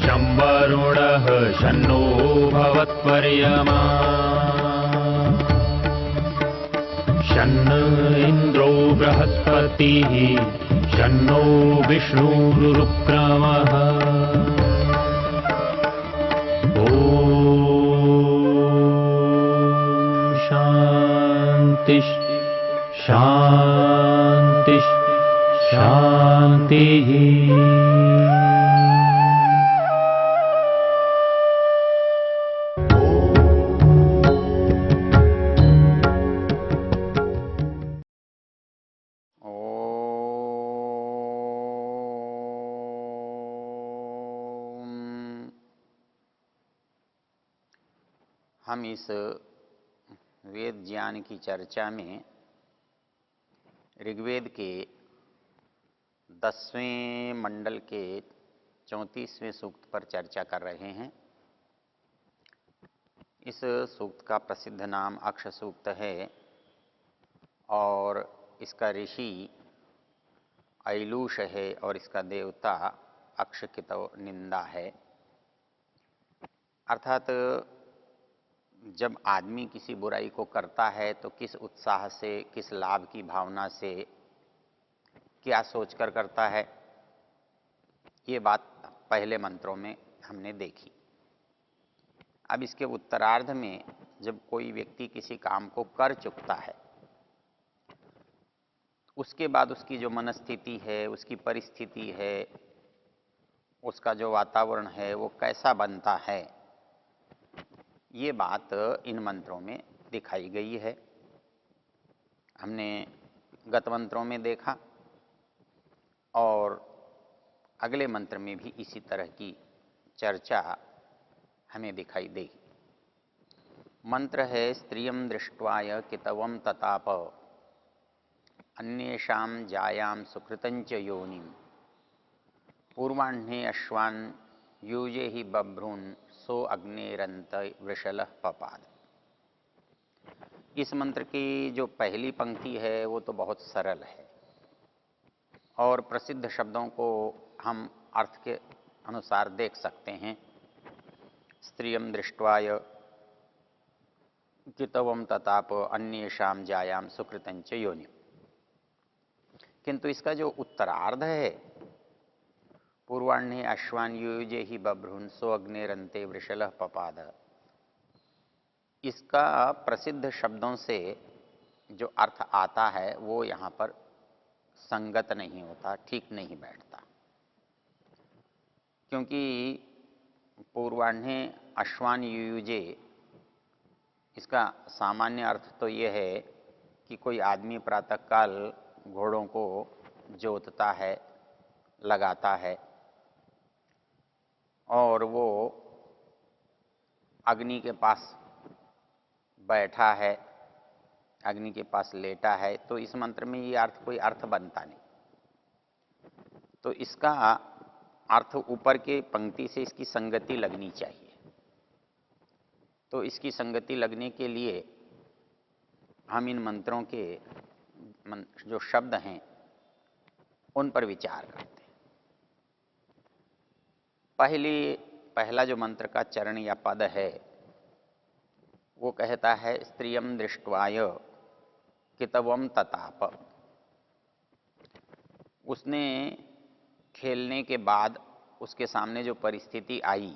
शं वरुणः शन्नो भवत्पर्यमा शन्न इन्द्रो बृहस्पतिः शन्नो विष्णुरुक्रमः ॐ शान्ति शान्ति शान्तिः। हम इस वेद ज्ञान की चर्चा में ऋग्वेद के 10वें मंडल के 34वें सूक्त पर चर्चा कर रहे हैं। इस सूक्त का प्रसिद्ध नाम अक्ष सूक्त है और इसका ऋषि ऐलूष है और इसका देवता अक्षकितो निंदा है। अर्थात जब आदमी किसी बुराई को करता है तो किस उत्साह से, किस लाभ की भावना से, क्या सोचकर करता है, ये बात पहले मंत्रों में हमने देखी। अब इसके उत्तरार्ध में जब कोई व्यक्ति किसी काम को कर चुकता है, उसके बाद उसकी जो मनस्थिति है, उसकी परिस्थिति है, उसका जो वातावरण है वो कैसा बनता है, ये बात इन मंत्रों में दिखाई गई है। हमने गत मंत्रों में देखा और अगले मंत्र में भी इसी तरह की चर्चा हमें दिखाई देगी। मंत्र है स्त्रियं दृष्ट्वाय कितवं तताप अन्येषां जायां सुकृतं च योनिं पूर्वाह्ने अश्वान् यूजे ही बभ्रून् सो अग्नेरंत वृषलः पपाद। इस मंत्र की जो पहली पंक्ति है वो तो बहुत सरल है और प्रसिद्ध शब्दों को हम अर्थ के अनुसार देख सकते हैं। स्त्रियं दृष्ट्वाय कितवं तताप अन्येषां जायां सुकृतं च योनिम्। किंतु इसका जो उत्तरार्ध है, पूर्वाह्ने अश्वान् युयुजे हि बभ्रून् सो अग्नेरन्ते वृषलः पपाद, इसका प्रसिद्ध शब्दों से जो अर्थ आता है वो यहाँ पर संगत नहीं होता, ठीक नहीं बैठता। क्योंकि पूर्वाह्ने अश्वान् युयुजे, इसका सामान्य अर्थ तो ये है कि कोई आदमी प्रातःकाल घोड़ों को जोतता है, लगाता है और वो अग्नि के पास बैठा है, अग्नि के पास लेटा है, तो इस मंत्र में ये अर्थ कोई अर्थ बनता नहीं। तो इसका अर्थ ऊपर के पंक्ति से इसकी संगति लगनी चाहिए। तो इसकी संगति लगने के लिए हम इन मंत्रों के जो शब्द हैं उन पर विचार करते हैं। पहला जो मंत्र का चरण या पद है वो कहता है स्त्रियं दृष्ट्वाय कितवं तताप। उसने खेलने के बाद उसके सामने जो परिस्थिति आई,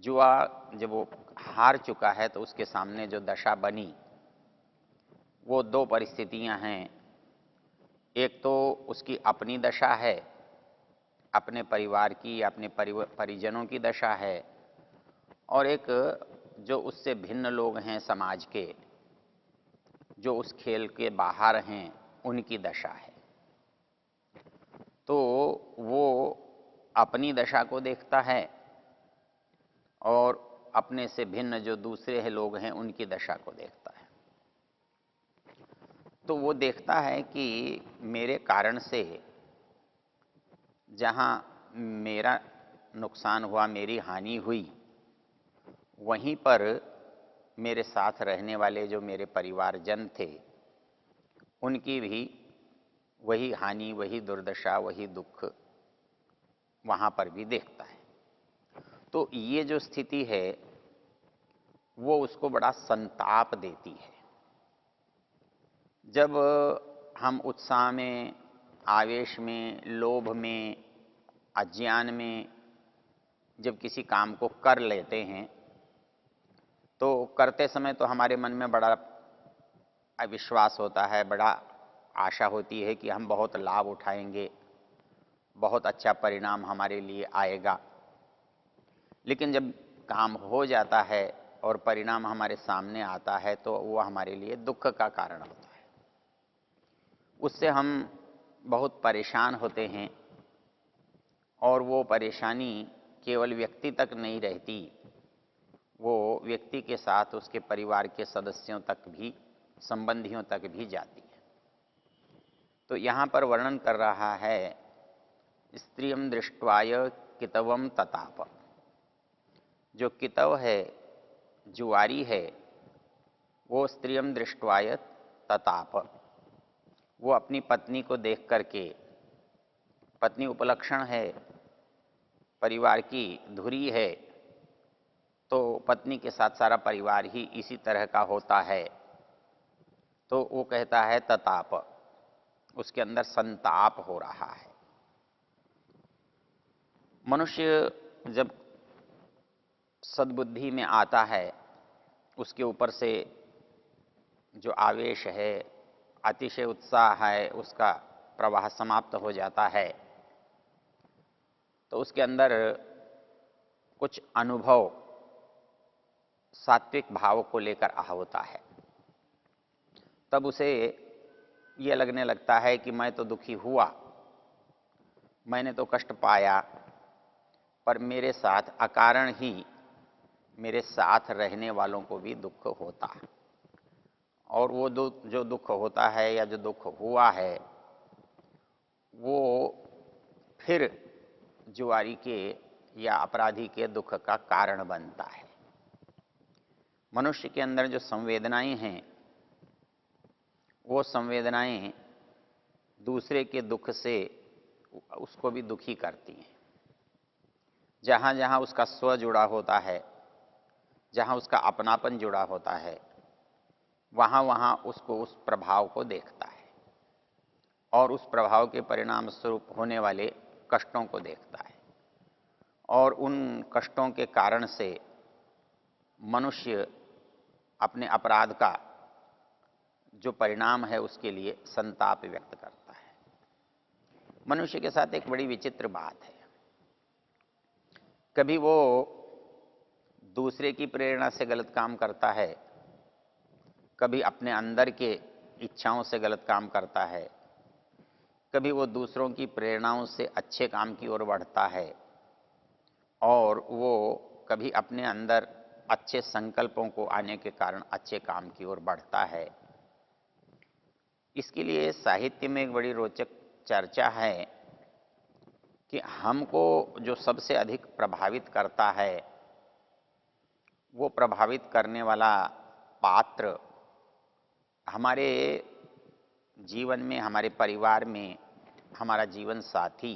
जुआ जब वो हार चुका है तो उसके सामने जो दशा बनी, वो दो परिस्थितियां हैं। एक तो उसकी अपनी दशा है, अपने परिवार की या अपने परिजनों की दशा है, और एक जो उससे भिन्न लोग हैं समाज के, जो उस खेल के बाहर हैं, उनकी दशा है। तो वो अपनी दशा को देखता है और अपने से भिन्न जो दूसरे लोग हैं उनकी दशा को देखता है। तो वो देखता है कि मेरे कारण से जहाँ मेरा नुकसान हुआ, मेरी हानि हुई, वहीं पर मेरे साथ रहने वाले जो मेरे परिवारजन थे उनकी भी वही हानि, वही दुर्दशा, वही दुख वहाँ पर भी देखता है। तो ये जो स्थिति है वो उसको बड़ा संताप देती है। जब हम उत्साह में, आवेश में, लोभ में, अज्ञान में जब किसी काम को कर लेते हैं तो करते समय तो हमारे मन में बड़ा अविश्वास होता है, बड़ा आशा होती है कि हम बहुत लाभ उठाएंगे, बहुत अच्छा परिणाम हमारे लिए आएगा। लेकिन जब काम हो जाता है और परिणाम हमारे सामने आता है तो वो हमारे लिए दुख का कारण होता है। उससे हम बहुत परेशान होते हैं और वो परेशानी केवल व्यक्ति तक नहीं रहती, वो व्यक्ति के साथ उसके परिवार के सदस्यों तक भी, संबंधियों तक भी जाती है। तो यहाँ पर वर्णन कर रहा है स्त्रियं दृष्ट्वाय कितवम तताप। जो कितव है, जुआरी है, वो स्त्रियं दृष्ट्वाय तताप, वो अपनी पत्नी को देख करके, पत्नी उपलक्षण है, परिवार की धुरी है, तो पत्नी के साथ सारा परिवार ही इसी तरह का होता है। तो वो कहता है तताप, उसके अंदर संताप हो रहा है। मनुष्य जब सद्बुद्धि में आता है, उसके ऊपर से जो आवेश है, अतिशय उत्साह है, उसका प्रवाह समाप्त हो जाता है, तो उसके अंदर कुछ अनुभव सात्विक भाव को लेकर आ होता है। तब उसे ये लगने लगता है कि मैं तो दुखी हुआ, मैंने तो कष्ट पाया, पर मेरे साथ अकारण ही मेरे साथ रहने वालों को भी दुख होता है। और वो जो दुख होता है या जो दुख हुआ है वो फिर जुआरी के या अपराधी के दुख का कारण बनता है। मनुष्य के अंदर जो संवेदनाएं हैं वो संवेदनाएं दूसरे के दुख से उसको भी दुखी करती हैं। जहाँ जहाँ उसका स्व जुड़ा होता है, जहाँ उसका अपनापन जुड़ा होता है, वहाँ वहाँ उसको उस प्रभाव को देखता है और उस प्रभाव के परिणाम स्वरूप होने वाले कष्टों को देखता है। और उन कष्टों के कारण से मनुष्य अपने अपराध का जो परिणाम है उसके लिए संताप व्यक्त करता है। मनुष्य के साथ एक बड़ी विचित्र बात है, कभी वो दूसरे की प्रेरणा से गलत काम करता है, कभी अपने अंदर के इच्छाओं से गलत काम करता है, कभी वो दूसरों की प्रेरणाओं से अच्छे काम की ओर बढ़ता है, और वो कभी अपने अंदर अच्छे संकल्पों को आने के कारण अच्छे काम की ओर बढ़ता है। इसके लिए साहित्य में एक बड़ी रोचक चर्चा है कि हमको जो सबसे अधिक प्रभावित करता है वो प्रभावित करने वाला पात्र हमारे जीवन में, हमारे परिवार में हमारा जीवन साथी,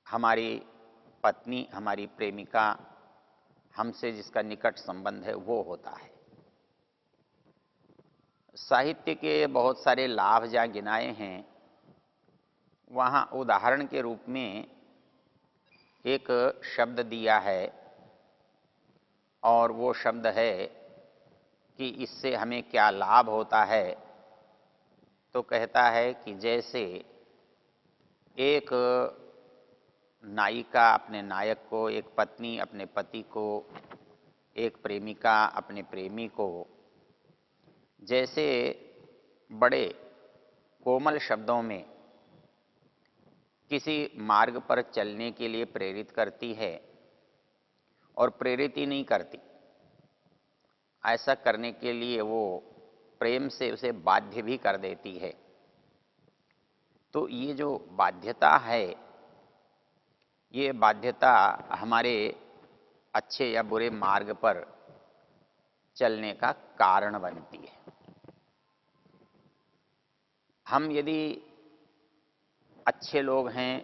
हमारी पत्नी, हमारी प्रेमिका, हमसे जिसका निकट संबंध है वो होता है। साहित्य के बहुत सारे लाभ जहाँ गिनाए हैं वहाँ उदाहरण के रूप में एक शब्द दिया है और वो शब्द है कि इससे हमें क्या लाभ होता है। तो कहता है कि जैसे एक नायिका अपने नायक को, एक पत्नी अपने पति को, एक प्रेमिका अपने प्रेमी को जैसे बड़े कोमल शब्दों में किसी मार्ग पर चलने के लिए प्रेरित करती है और प्रेरित ही नहीं करती, ऐसा करने के लिए वो प्रेम से उसे बाध्य भी कर देती है। तो ये जो बाध्यता है, ये बाध्यता हमारे अच्छे या बुरे मार्ग पर चलने का कारण बनती है। हम यदि अच्छे लोग हैं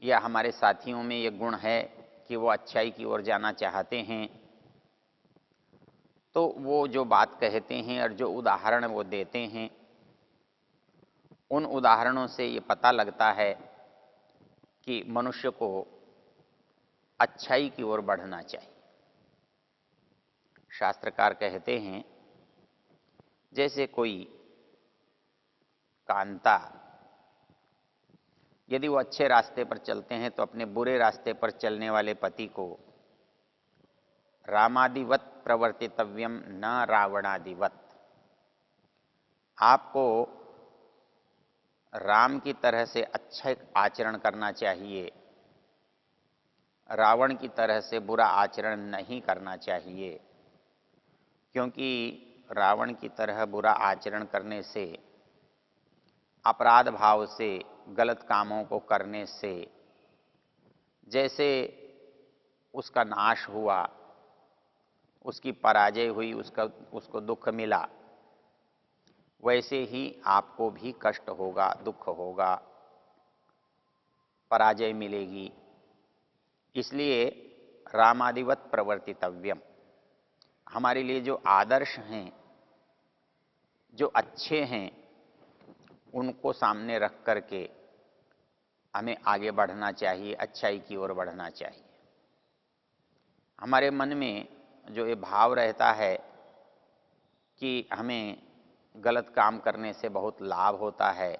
या हमारे साथियों में ये गुण है कि वो अच्छाई की ओर जाना चाहते हैं, तो वो जो बात कहते हैं और जो उदाहरण वो देते हैं, उन उदाहरणों से ये पता लगता है कि मनुष्य को अच्छाई की ओर बढ़ना चाहिए। शास्त्रकार कहते हैं, जैसे कोई कांता यदि वो अच्छे रास्ते पर चलते हैं तो अपने बुरे रास्ते पर चलने वाले पति को रामादिवत प्रवर्तितव्यम न रावणादिवत, आपको राम की तरह से अच्छा आचरण करना चाहिए, रावण की तरह से बुरा आचरण नहीं करना चाहिए, क्योंकि रावण की तरह बुरा आचरण करने से, अपराध भाव से, गलत कामों को करने से जैसे उसका नाश हुआ, उसकी पराजय हुई, उसको दुख मिला, वैसे ही आपको भी कष्ट होगा, दुख होगा, पराजय मिलेगी। इसलिए रामादिवत प्रवर्तितव्यम, हमारे लिए जो आदर्श हैं, जो अच्छे हैं, उनको सामने रख करके हमें आगे बढ़ना चाहिए, अच्छाई की ओर बढ़ना चाहिए। हमारे मन में जो ये भाव रहता है कि हमें गलत काम करने से बहुत लाभ होता है,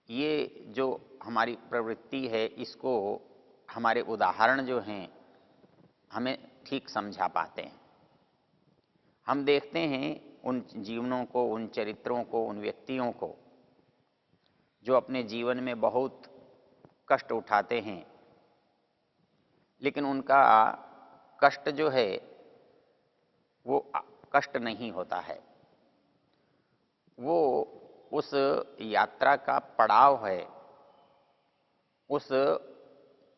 ये जो हमारी प्रवृत्ति है, इसको हमारे उदाहरण जो हैं हमें ठीक समझा पाते हैं। हम देखते हैं उन जीवनों को, उन चरित्रों को, उन व्यक्तियों को जो अपने जीवन में बहुत कष्ट उठाते हैं, लेकिन उनका कष्ट जो है वो कष्ट नहीं होता है, वो उस यात्रा का पड़ाव है, उस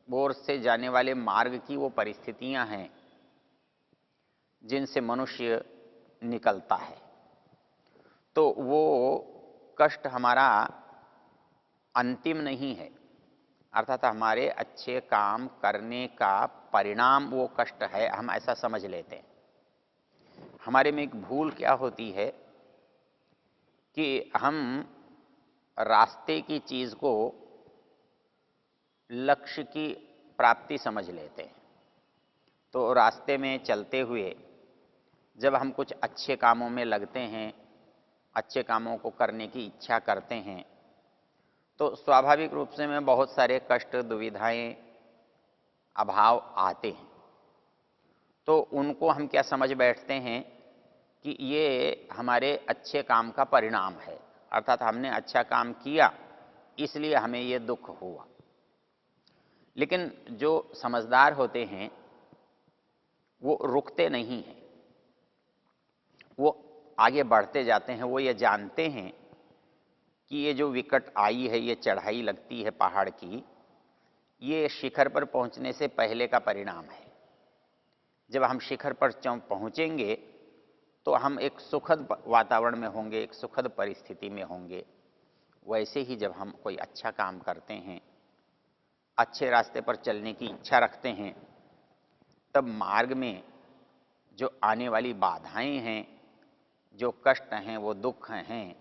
ओर से जाने वाले मार्ग की वो परिस्थितियां हैं जिनसे मनुष्य निकलता है। तो वो कष्ट हमारा अंतिम नहीं है, अर्थात हमारे अच्छे काम करने का परिणाम वो कष्ट है, हम ऐसा समझ लेते हैं। हमारे में एक भूल क्या होती है कि हम रास्ते की चीज को लक्ष्य की प्राप्ति समझ लेते हैं। तो रास्ते में चलते हुए जब हम कुछ अच्छे कामों में लगते हैं, अच्छे कामों को करने की इच्छा करते हैं, तो स्वाभाविक रूप से में बहुत सारे कष्ट, दुविधाएं, अभाव आते हैं। तो उनको हम क्या समझ बैठते हैं कि ये हमारे अच्छे काम का परिणाम है, अर्थात हमने अच्छा काम किया इसलिए हमें ये दुख हुआ। लेकिन जो समझदार होते हैं वो रुकते नहीं हैं, वो आगे बढ़ते जाते हैं। वो ये जानते हैं कि ये जो विकट आई है, ये चढ़ाई लगती है पहाड़ की, ये शिखर पर पहुंचने से पहले का परिणाम है। जब हम शिखर पर पहुंचेंगे तो हम एक सुखद वातावरण में होंगे, एक सुखद परिस्थिति में होंगे। वैसे ही जब हम कोई अच्छा काम करते हैं, अच्छे रास्ते पर चलने की इच्छा रखते हैं, तब मार्ग में जो आने वाली बाधाएं हैं, जो कष्ट हैं, वो दुख हैं,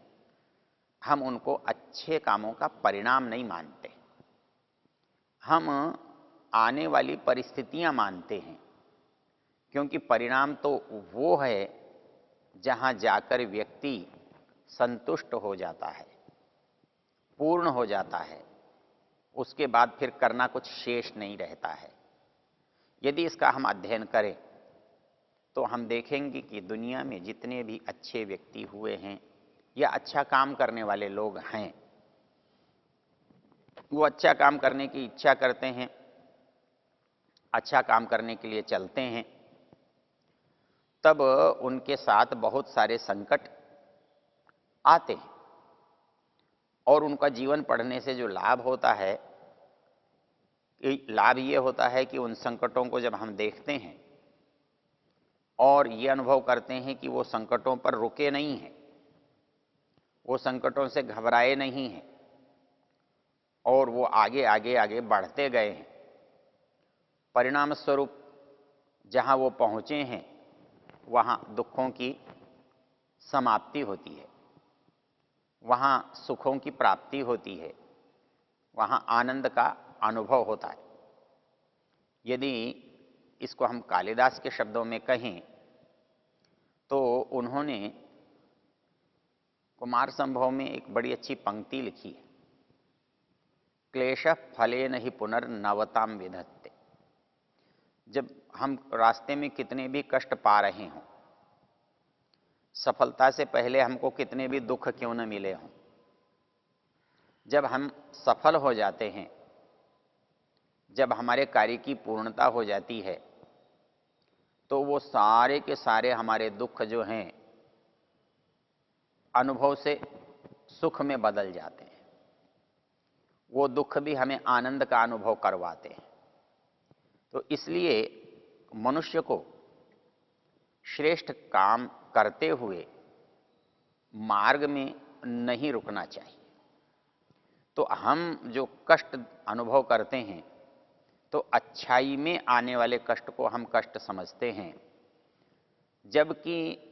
हम उनको अच्छे कामों का परिणाम नहीं मानते, हम आने वाली परिस्थितियां मानते हैं। क्योंकि परिणाम तो वो है जहां जाकर व्यक्ति संतुष्ट हो जाता है, पूर्ण हो जाता है, उसके बाद फिर करना कुछ शेष नहीं रहता है। यदि इसका हम अध्ययन करें तो हम देखेंगे कि दुनिया में जितने भी अच्छे व्यक्ति हुए हैं या अच्छा काम करने वाले लोग हैं, वो अच्छा काम करने की इच्छा करते हैं, अच्छा काम करने के लिए चलते हैं, तब उनके साथ बहुत सारे संकट आते हैं। और उनका जीवन पढ़ने से जो लाभ होता है, लाभ ये होता है कि उन संकटों को जब हम देखते हैं और ये अनुभव करते हैं कि वो संकटों पर रुके नहीं हैं, वो संकटों से घबराए नहीं हैं, और वो आगे आगे आगे बढ़ते गए हैं। परिणाम स्वरूप जहाँ वो पहुँचे हैं वहाँ दुखों की समाप्ति होती है, वहाँ सुखों की प्राप्ति होती है, वहाँ आनंद का अनुभव होता है। यदि इसको हम कालिदास के शब्दों में कहें तो उन्होंने कुमार संभव में एक बड़ी अच्छी पंक्ति लिखी है, क्लेश फलेन ही पुनर्नवताम विधत्ते। जब हम रास्ते में कितने भी कष्ट पा रहे हों, सफलता से पहले हमको कितने भी दुख क्यों न मिले हों, जब हम सफल हो जाते हैं, जब हमारे कार्य की पूर्णता हो जाती है, तो वो सारे के सारे हमारे दुख जो हैं अनुभव से सुख में बदल जाते हैं। वो दुख भी हमें आनंद का अनुभव करवाते हैं। तो इसलिए मनुष्य को श्रेष्ठ काम करते हुए मार्ग में नहीं रुकना चाहिए। तो हम जो कष्ट अनुभव करते हैं तो अच्छाई में आने वाले कष्ट को हम कष्ट समझते हैं, जबकि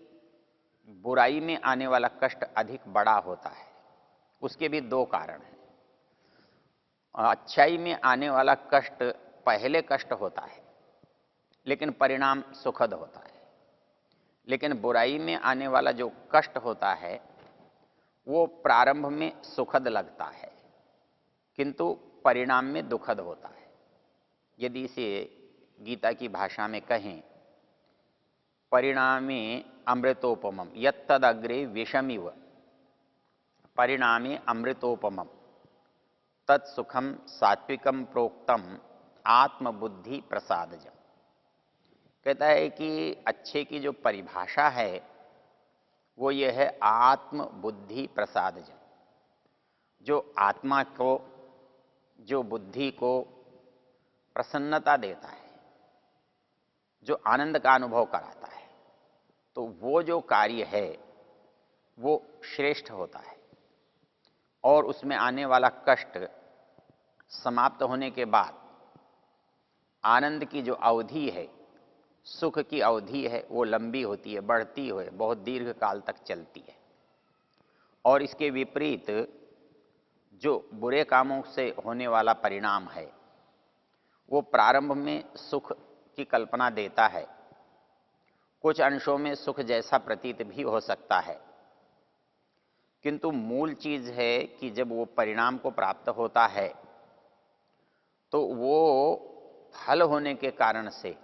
बुराई में आने वाला कष्ट अधिक बड़ा होता है। उसके भी दो कारण हैं। अच्छाई में आने वाला कष्ट पहले कष्ट होता है लेकिन परिणाम सुखद होता है, लेकिन बुराई में आने वाला जो कष्ट होता है वो प्रारंभ में सुखद लगता है किंतु परिणाम में दुखद होता है। यदि इसे गीता की भाषा में कहें, परिणामे अमृतोपमम यत्तदग्रे विषमिव परिणामे अमृतोपमम तत्सुखम सात्विकम प्रोक्तम आत्मबुद्धि प्रसादजम। कहता है कि अच्छे की जो परिभाषा है वो ये है आत्मबुद्धि प्रसादजम। जो आत्मा को, जो बुद्धि को प्रसन्नता देता है, जो आनंद का अनुभव कराता है, तो वो जो कार्य है वो श्रेष्ठ होता है। और उसमें आने वाला कष्ट समाप्त होने के बाद आनंद की जो अवधि है, सुख की अवधि है, वो लंबी होती है, बढ़ती है, बहुत दीर्घ काल तक चलती है। और इसके विपरीत जो बुरे कामों से होने वाला परिणाम है वो प्रारंभ में सुख की कल्पना देता है, कुछ अंशों में सुख जैसा प्रतीत भी हो सकता है, किंतु मूल चीज है कि जब वो परिणाम को प्राप्त होता है तो वो फल होने के कारण से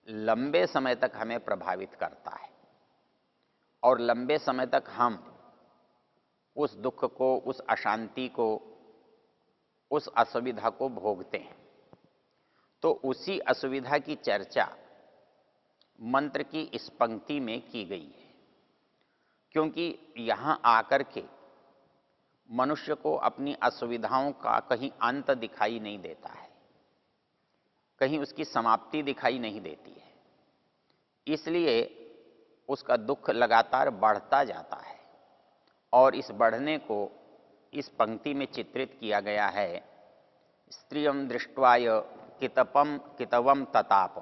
लंबे समय तक हमें प्रभावित करता है और लंबे समय तक हम उस दुख को, उस अशांति को, उस असुविधा को भोगते हैं। तो उसी असुविधा की चर्चा मंत्र की इस पंक्ति में की गई है, क्योंकि यहाँ आकर के मनुष्य को अपनी असुविधाओं का कहीं अंत दिखाई नहीं देता है, कहीं उसकी समाप्ति दिखाई नहीं देती है, इसलिए उसका दुख लगातार बढ़ता जाता है। और इस बढ़ने को इस पंक्ति में चित्रित किया गया है, स्त्रियम दृष्ट्वाय कितवम तताप।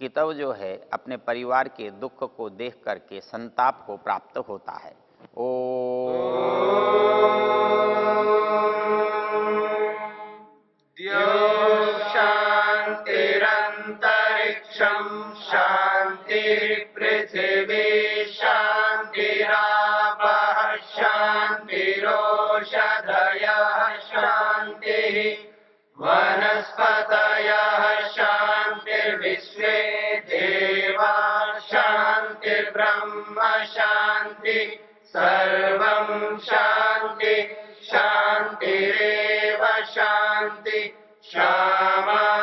कितव जो है अपने परिवार के दुख को देख करके संताप को प्राप्त होता है। ओ शांतिरंतरिक्षं शांतिर्पृथिवी शांतिरापः शांतिरोषधयः शांतिः वनस्पतयः शांतिर्विश्वे देवा शांतिर्ब्रह्म शांति सर्वं शांति शांतिरेव शांति क्षमा